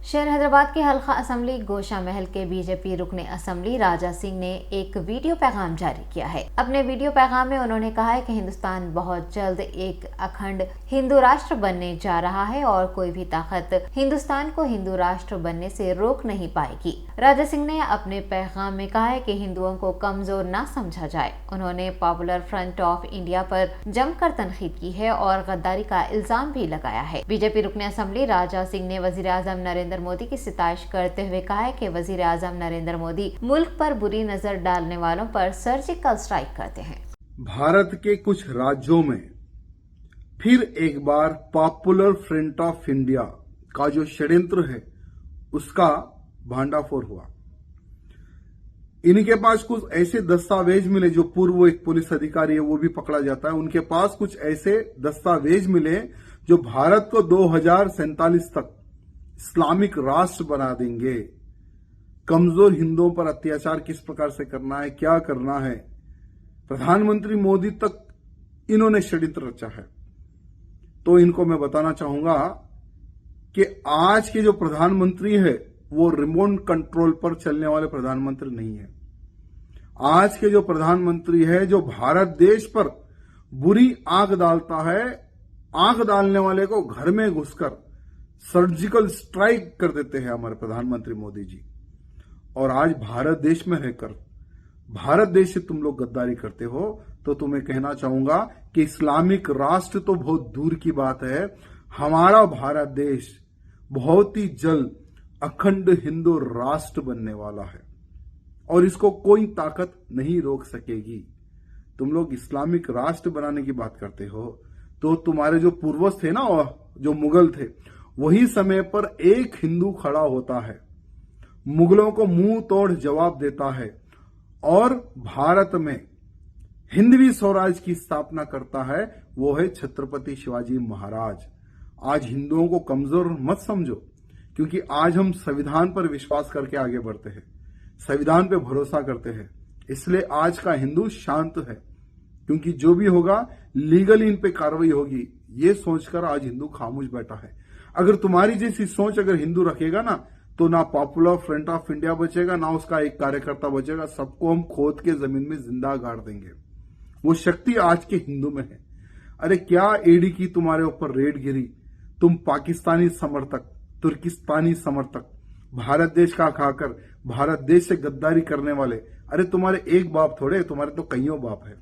शहर हैदराबाद के हल्का असम्बली गोशा महल के बीजेपी रुकने असम्बली राजा सिंह ने एक वीडियो पैगाम जारी किया है। अपने वीडियो पैगाम में उन्होंने कहा है कि हिंदुस्तान बहुत जल्द एक अखंड हिंदू राष्ट्र बनने जा रहा है और कोई भी ताकत हिंदुस्तान को हिंदू राष्ट्र बनने से रोक नहीं पाएगी। राजा सिंह ने अपने पैगाम में कहा है कि हिंदुओं को कमजोर न समझा जाए। उन्होंने पॉपुलर फ्रंट ऑफ इंडिया पर जमकर तनकीद की है और गद्दारी का इल्जाम भी लगाया है। बीजेपी रुकने असम्बली राजा सिंह ने वजीर आजम नरेंद्र मोदी की सितारिश करते हुए कहा है कि वजीर आजम नरेंद्र मोदी मुल्क पर बुरी नजर डालने वालों पर सर्जिकल स्ट्राइक करते हैं। भारत के कुछ राज्यों में फिर एक बार पॉपुलर फ्रंट ऑफ इंडिया का जो षड्यंत्र है उसका भांडाफोड़ हुआ। इनके पास कुछ ऐसे दस्तावेज मिले, जो पूर्व एक पुलिस अधिकारी है वो भी पकड़ा जाता है, उनके पास कुछ ऐसे दस्तावेज मिले जो भारत को 2047 तक इस्लामिक राष्ट्र बना देंगे। कमजोर हिंदुओं पर अत्याचार किस प्रकार से करना है, क्या करना है, प्रधानमंत्री मोदी तक इन्होंने षड्यंत्र रचा है। तो इनको मैं बताना चाहूंगा कि आज के जो प्रधानमंत्री है वो रिमोट कंट्रोल पर चलने वाले प्रधानमंत्री नहीं है। आज के जो प्रधानमंत्री है जो भारत देश पर बुरी आग डालता है, आग डालने वाले को घर में घुसकर सर्जिकल स्ट्राइक कर देते हैं हमारे प्रधानमंत्री मोदी जी। और आज भारत देश में रहकर भारत देश से तुम लोग गद्दारी करते हो, तो तुम्हें कहना चाहूंगा कि इस्लामिक राष्ट्र तो बहुत दूर की बात है, हमारा भारत देश बहुत ही जल्द अखंड हिंदू राष्ट्र बनने वाला है और इसको कोई ताकत नहीं रोक सकेगी। तुम लोग इस्लामिक राष्ट्र बनाने की बात करते हो, तो तुम्हारे जो पूर्वज थे ना, जो मुगल थे, वही समय पर एक हिंदू खड़ा होता है, मुगलों को मुंह तोड़ जवाब देता है और भारत में हिंदवी स्वराज की स्थापना करता है। वो है छत्रपति शिवाजी महाराज। आज हिंदुओं को कमजोर मत समझो, क्योंकि आज हम संविधान पर विश्वास करके आगे बढ़ते हैं, संविधान पे भरोसा करते हैं, इसलिए आज का हिंदू शांत है, क्योंकि जो भी होगा लीगली इन पे कार्रवाई होगी, ये सोचकर आज हिंदू खामोश बैठा है। अगर तुम्हारी जैसी सोच अगर हिंदू रखेगा ना, तो ना पॉपुलर फ्रंट ऑफ इंडिया बचेगा, ना उसका एक कार्यकर्ता बचेगा, सबको हम खोद के जमीन में जिंदा गाड़ देंगे। वो शक्ति आज के हिंदू में है। अरे क्या ईडी की तुम्हारे ऊपर रेड गिरी, तुम पाकिस्तानी समर्थक, तुर्किस्तानी समर्थक, भारत देश का खाकर भारत देश से गद्दारी करने वाले, अरे तुम्हारे एक बाप थोड़े, तुम्हारे तो कईयों बाप है।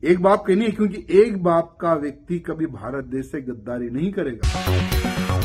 एक बाप के नहीं, क्योंकि एक बाप का व्यक्ति कभी भारत देश से गद्दारी नहीं करेगा।